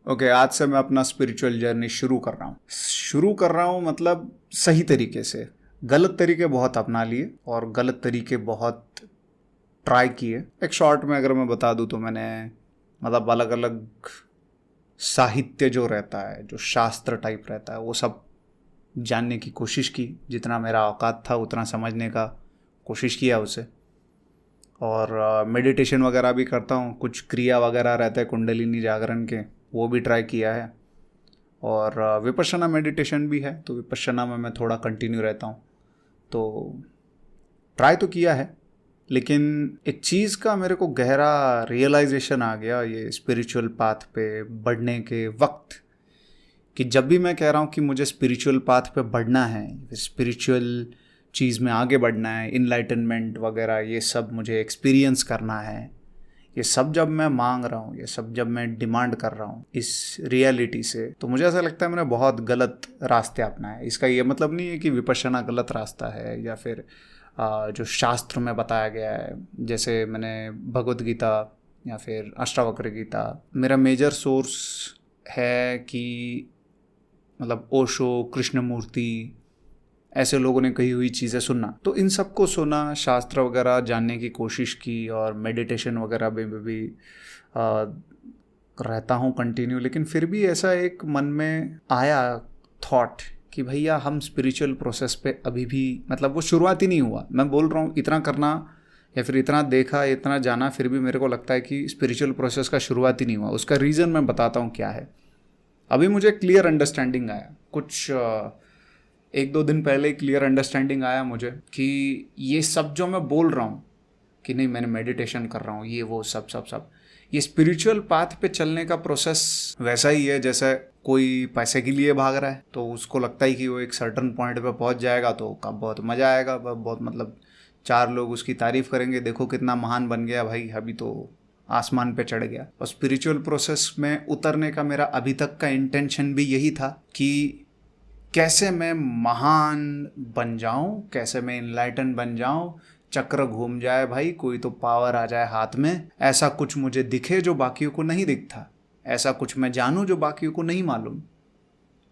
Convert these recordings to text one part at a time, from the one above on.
Okay, आज से मैं अपना स्पिरिचुअल जर्नी शुरू कर रहा हूँ मतलब सही तरीके से। गलत तरीके बहुत अपना लिए और गलत तरीके बहुत ट्राई किए। एक शॉर्ट में अगर मैं बता दूँ तो मैंने मतलब अलग अलग साहित्य जो रहता है, जो शास्त्र टाइप रहता है, वो सब जानने की कोशिश की। जितना मेरा औकात था उतना समझने का कोशिश किया उसे। और मेडिटेशन वगैरह भी करता हूँ, कुछ क्रिया वगैरह रहते हैं कुंडलिनी जागरण के, वो भी ट्राई किया है। और विपश्यना मेडिटेशन भी है, तो विपश्यना में मैं थोड़ा कंटिन्यू रहता हूँ। तो ट्राई तो किया है, लेकिन एक चीज़ का मेरे को गहरा रियलाइजेशन आ गया ये स्पिरिचुअल पाथ पे बढ़ने के वक्त, कि जब भी मैं कह रहा हूँ कि मुझे स्पिरिचुअल पाथ पे बढ़ना है, स्पिरिचुअल चीज़ में आगे बढ़ना है, इनलाइटनमेंट वगैरह ये सब मुझे एक्सपीरियंस करना है, ये सब जब मैं मांग रहा हूँ, ये सब जब मैं डिमांड कर रहा हूँ इस रियलिटी से, तो मुझे ऐसा लगता है मैंने बहुत गलत रास्ते अपनाए। इसका ये मतलब नहीं है कि विपश्यना गलत रास्ता है या फिर जो शास्त्र में बताया गया है, जैसे मैंने भगवद गीता या फिर अष्टावक्र गीता, मेरा मेजर सोर्स है कि मतलब ओशो, कृष्णमूर्ति, ऐसे लोगों ने कही हुई चीज़ें सुनना, तो इन सबको सुना, शास्त्र वगैरह जानने की कोशिश की और मेडिटेशन वगैरह में भी रहता हूँ कंटिन्यू। लेकिन फिर भी ऐसा एक मन में आया थॉट कि भैया हम स्पिरिचुअल प्रोसेस पे अभी भी मतलब वो शुरुआत ही नहीं हुआ। मैं बोल रहा हूँ इतना करना या फिर इतना देखा, इतना जाना, फिर भी मेरे को लगता है कि स्पिरिचुअल प्रोसेस का शुरुआत ही नहीं हुआ। उसका रीज़न मैं बताता हूँ क्या है। अभी मुझे क्लियर अंडरस्टैंडिंग आया, कुछ 1-2 दिन पहले क्लियर अंडरस्टैंडिंग आया मुझे कि ये सब जो मैं बोल रहा हूँ कि नहीं मैंने मेडिटेशन कर रहा हूँ, ये वो सब ये स्पिरिचुअल पाथ पे चलने का प्रोसेस वैसा ही है जैसे कोई पैसे के लिए भाग रहा है, तो उसको लगता है कि वो एक सर्टन पॉइंट पे पहुँच जाएगा तो कब बहुत मज़ा आएगा, बहुत मतलब 4 लोग उसकी तारीफ़ करेंगे, देखो कितना महान बन गया भाई, अभी तो आसमान पे चढ़ गया। और स्पिरिचुअल प्रोसेस में उतरने का मेरा अभी तक का इंटेंशन भी यही था कि कैसे मैं महान बन जाऊं, कैसे मैं इनलाइटन बन जाऊं, चक्र घूम जाए भाई, कोई तो पावर आ जाए हाथ में, ऐसा कुछ मुझे दिखे जो बाकियों को नहीं दिखता, ऐसा कुछ मैं जानूं जो बाकियों को नहीं मालूम,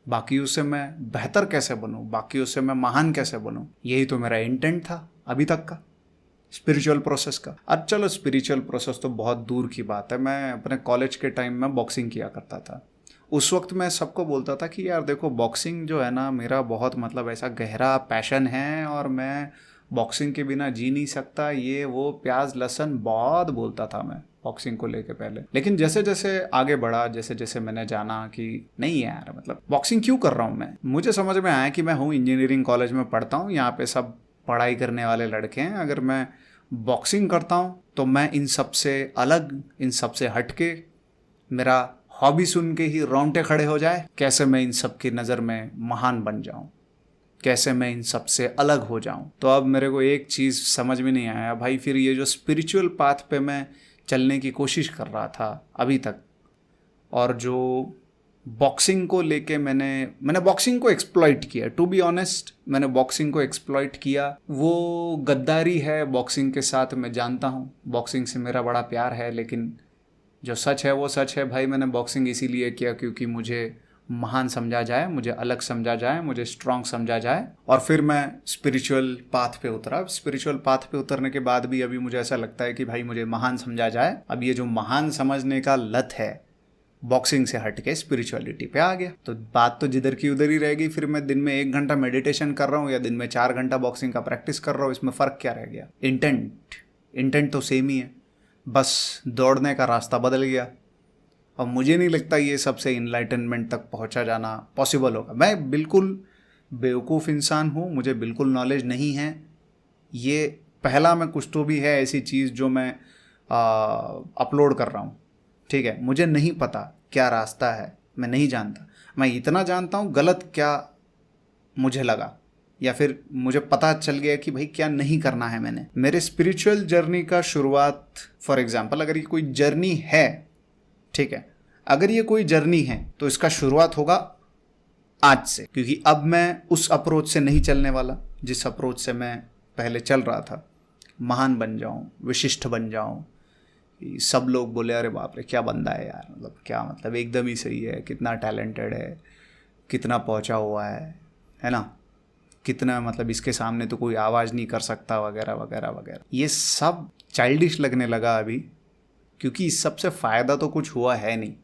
बाकियों से मैं बेहतर कैसे बनूं, बाकियों से मैं महान कैसे बनूं। यही तो मेरा इंटेंट था अभी तक का स्पिरिचुअल प्रोसेस का। अब चलो स्पिरिचुअल प्रोसेस तो बहुत दूर की बात है। मैं अपने कॉलेज के टाइम में बॉक्सिंग किया करता था। उस वक्त मैं सबको बोलता था कि यार देखो बॉक्सिंग जो है ना, मेरा बहुत मतलब ऐसा गहरा पैशन है और मैं बॉक्सिंग के बिना जी नहीं सकता, ये वो प्याज लहसुन बहुत बोलता था मैं बॉक्सिंग को लेके पहले। लेकिन जैसे जैसे आगे बढ़ा, जैसे जैसे मैंने जाना कि नहीं यार मतलब बॉक्सिंग क्यों कर रहा हूँ मैं, मुझे समझ में आया कि मैं हूँ इंजीनियरिंग कॉलेज में पढ़ता हूँ, यहाँ पे सब पढ़ाई करने वाले लड़के हैं। अगर मैं बॉक्सिंग करता हूँ तो मैं इन सब से अलग, इन सब से हटके, मेरा हॉबी सुन के ही रोंगटे खड़े हो जाए, कैसे मैं इन सब की नज़र में महान बन जाऊं, कैसे मैं इन सब से अलग हो जाऊं। तो अब मेरे को एक चीज़ समझ में नहीं आया भाई, फिर ये जो स्पिरिचुअल पाथ पे मैं चलने की कोशिश कर रहा था अभी तक, और जो बॉक्सिंग को लेके मैंने बॉक्सिंग को एक्सप्लॉइट किया, टू बी ऑनेस्ट मैंने बॉक्सिंग को एक्सप्लॉइट किया। वो गद्दारी है बॉक्सिंग के साथ, मैं जानता हूँ, बॉक्सिंग से मेरा बड़ा प्यार है, लेकिन जो सच है वो सच है भाई। मैंने बॉक्सिंग इसीलिए किया क्योंकि मुझे महान समझा जाए, मुझे अलग समझा जाए, मुझे स्ट्रांग समझा जाए। और फिर मैं स्पिरिचुअल पाथ पे उतरा। स्पिरिचुअल पाथ पे उतरने के बाद भी अभी मुझे ऐसा लगता है कि भाई मुझे महान समझा जाए। अब ये जो महान समझने का लत है, बॉक्सिंग से हट के स्पिरिचुअलिटी पे आ गया, तो बात तो जिधर की उधर ही रहेगी। फिर मैं दिन में 1 घंटा मेडिटेशन कर रहा हूँ या दिन में 4 घंटा बॉक्सिंग का प्रैक्टिस कर रहा हूँ, इसमें फ़र्क क्या रह गया? इंटेंट तो सेम ही है, बस दौड़ने का रास्ता बदल गया। और मुझे नहीं लगता ये सबसे इनलाइटनमेंट तक पहुंचा जाना पॉसिबल होगा। मैं बिल्कुल बेवकूफ़ इंसान हूँ, मुझे बिल्कुल नॉलेज नहीं है। ये पहला मैं कुछ तो भी है ऐसी चीज़ जो मैं अपलोड कर रहा हूँ, ठीक है। मुझे नहीं पता क्या रास्ता है, मैं नहीं जानता। मैं इतना जानता हूँ गलत क्या मुझे लगा, या फिर मुझे पता चल गया कि भाई क्या नहीं करना है मैंने। मेरे स्पिरिचुअल जर्नी का शुरुआत, फॉर एग्जांपल अगर ये कोई जर्नी है, ठीक है, अगर ये कोई जर्नी है तो इसका शुरुआत होगा आज से, क्योंकि अब मैं उस अप्रोच से नहीं चलने वाला जिस अप्रोच से मैं पहले चल रहा था। महान बन जाऊं, विशिष्ट बन जाऊं, सब लोग बोले अरे बाप रे क्या बंदा है यार, मतलब क्या, मतलब एकदम ही सही है, कितना टैलेंटेड है, कितना पहुंचा हुआ है ना, कितना, मतलब इसके सामने तो कोई आवाज़ नहीं कर सकता वगैरह वगैरह वगैरह। ये सब चाइल्डिश लगने लगा अभी, क्योंकि इस सब से फ़ायदा तो कुछ हुआ है नहीं।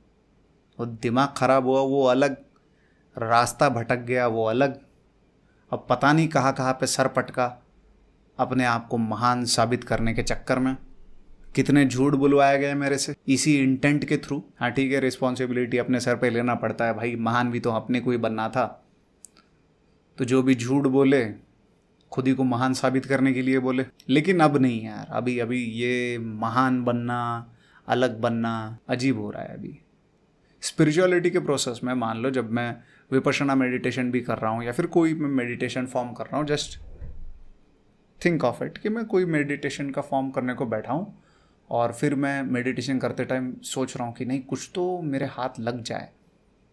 वो दिमाग ख़राब हुआ वो अलग, रास्ता भटक गया वो अलग, अब पता नहीं कहाँ कहाँ पे सर पटका अपने आप को महान साबित करने के चक्कर में। कितने झूठ बुलवाए गए मेरे से इसी इंटेंट के थ्रू। हाँ ठीक है, रिस्पॉन्सिबिलिटी अपने सर पे लेना पड़ता है भाई, महान भी तो अपने को ही बनना था। तो जो भी झूठ बोले खुद ही को महान साबित करने के लिए बोले। लेकिन अब नहीं यार, अभी अभी ये महान बनना, अलग बनना अजीब हो रहा है अभी। स्पिरिचुअलिटी के प्रोसेस में मान लो, जब मैं विपश्यना मेडिटेशन भी कर रहा हूँ या फिर कोई मैं मेडिटेशन फॉर्म कर रहा हूँ, जस्ट थिंक ऑफ इट कि मैं कोई मेडिटेशन का फॉर्म करने को बैठा हूँ और फिर मैं मेडिटेशन करते टाइम सोच रहा हूँ कि नहीं कुछ तो मेरे हाथ लग जाए,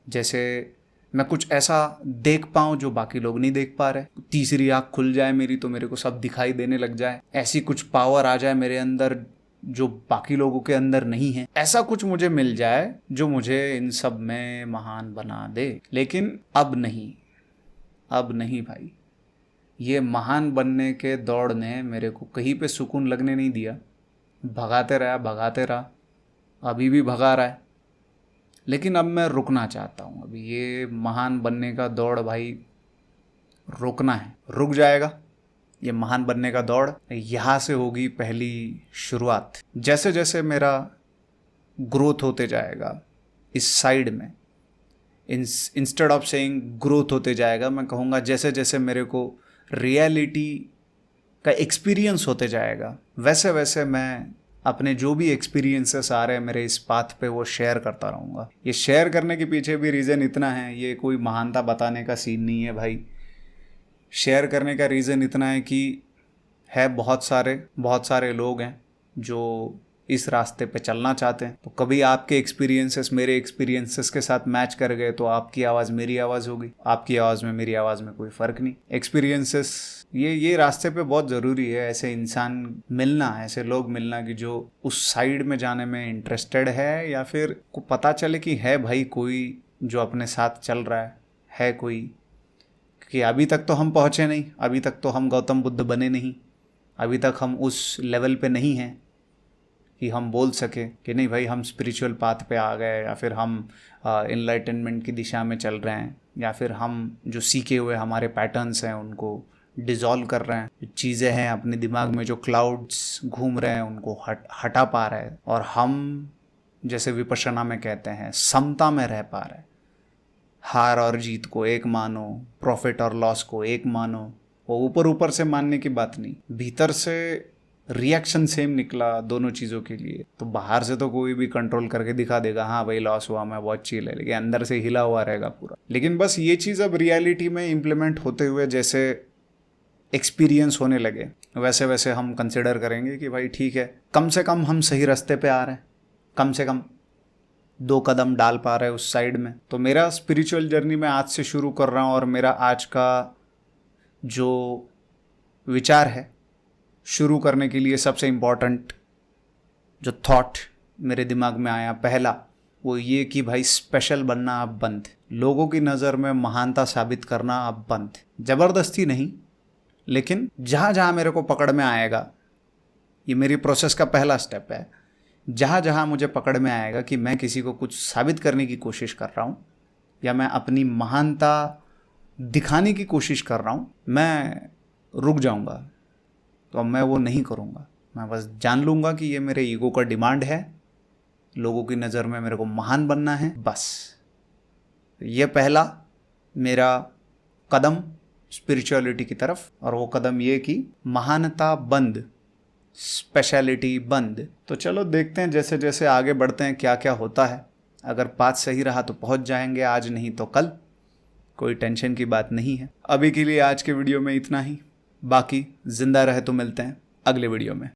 जैसे मैं कुछ ऐसा देख पाऊँ जो बाकी लोग नहीं देख पा रहे, तीसरी आँख खुल जाए मेरी तो मेरे को सब दिखाई देने लग जाए, ऐसी कुछ पावर आ जाए मेरे अंदर जो बाकी लोगों के अंदर नहीं है, ऐसा कुछ मुझे मिल जाए जो मुझे इन सब में महान बना दे। लेकिन अब नहीं भाई, ये महान बनने के दौड़ ने मेरे को कहीं पे सुकून लगने नहीं दिया। भगाते रहा, अभी भी भगा रहा है। लेकिन अब मैं रुकना चाहता हूँ, अभी ये महान बनने का दौड़ भाई रुकना है, रुक जाएगा ये महान बनने का दौड़। यहाँ से होगी पहली शुरुआत। जैसे जैसे मेरा ग्रोथ होते जाएगा इस साइड में, इंस्टेड ऑफ सेइंग ग्रोथ होते जाएगा, मैं कहूँगा जैसे जैसे मेरे को रियलिटी का एक्सपीरियंस होते जाएगा, वैसे वैसे मैं अपने जो भी एक्सपीरियंसेस आ रहे हैं मेरे इस पाथ पे वो शेयर करता रहूँगा। ये शेयर करने के पीछे भी रीज़न इतना है, ये कोई महानता बताने का सीन नहीं है भाई। शेयर करने का रीज़न इतना है कि है बहुत सारे लोग हैं जो इस रास्ते पे चलना चाहते हैं। तो कभी आपके एक्सपीरियंसेस मेरे एक्सपीरियंसेस के साथ मैच कर गए तो आपकी आवाज़ मेरी आवाज़ होगी, आपकी आवाज़ में मेरी आवाज़ में कोई फ़र्क नहीं। एक्सपीरियंसेस ये रास्ते पे बहुत ज़रूरी है, ऐसे इंसान मिलना, ऐसे लोग मिलना कि जो उस साइड में जाने में इंटरेस्टेड है, या फिर को पता चले कि है भाई कोई जो अपने साथ चल रहा है कोई। कि अभी तक तो हम पहुँचे नहीं, अभी तक तो हम गौतम बुद्ध बने नहीं, अभी तक हम उस लेवल पे नहीं हैं कि हम बोल सके कि नहीं भाई हम स्पिरिचुअल पाथ पे आ गए, या फिर हम इनलाइटनमेंट की दिशा में चल रहे हैं, या फिर हम जो सीखे हुए हमारे पैटर्न्स हैं उनको डिज़ोल्व कर रहे हैं, जो चीज़ें हैं अपने दिमाग में जो क्लाउड्स घूम रहे हैं उनको हटा पा रहे हैं, और हम जैसे विपश्यना में कहते हैं समता में रह पा रहे हैं। हार और जीत को एक मानो, प्रॉफिट और लॉस को एक मानो। वो ऊपर से मानने की बात नहीं, भीतर से रिएक्शन सेम निकला दोनों चीज़ों के लिए। तो बाहर से तो कोई भी कंट्रोल करके दिखा देगा हाँ भाई लॉस हुआ, मैं बहुत चिल है, लेकिन अंदर से हिला हुआ रहेगा पूरा। लेकिन बस ये चीज़ अब रियलिटी में इम्प्लीमेंट होते हुए जैसे एक्सपीरियंस होने लगे, वैसे वैसे हम कंसिडर करेंगे कि भाई ठीक है, कम से कम हम सही रास्ते पे आ रहे हैं, कम से कम 2 कदम डाल पा रहे हैं उस साइड में। तो मेरा स्पिरिचुअल जर्नी मैं आज से शुरू कर रहा हूँ, और मेरा आज का जो विचार है शुरू करने के लिए सबसे इम्पॉर्टेंट जो थॉट मेरे दिमाग में आया पहला, वो ये कि भाई स्पेशल बनना अब बंद, लोगों की नज़र में महानता साबित करना अब बंद। ज़बरदस्ती नहीं, लेकिन जहाँ जहाँ मेरे को पकड़ में आएगा, ये मेरी प्रोसेस का पहला स्टेप है, जहाँ जहाँ मुझे पकड़ में आएगा कि मैं किसी को कुछ साबित करने की कोशिश कर रहा हूँ या मैं अपनी महानता दिखाने की कोशिश कर रहा हूँ, मैं रुक जाऊँगा। तो अब मैं वो नहीं करूँगा, मैं बस जान लूँगा कि ये मेरे ईगो का डिमांड है, लोगों की नज़र में मेरे को महान बनना है, बस। ये पहला मेरा कदम स्पिरिचुअलिटी की तरफ, और वो कदम ये कि महानता बंद, स्पेशलिटी बंद। तो चलो देखते हैं जैसे जैसे आगे बढ़ते हैं क्या क्या होता है। अगर पाथ सही रहा तो पहुंच जाएंगे, आज नहीं तो कल, कोई टेंशन की बात नहीं है। अभी के लिए आज के वीडियो में इतना ही, बाकी जिंदा रहे तो मिलते हैं अगले वीडियो में।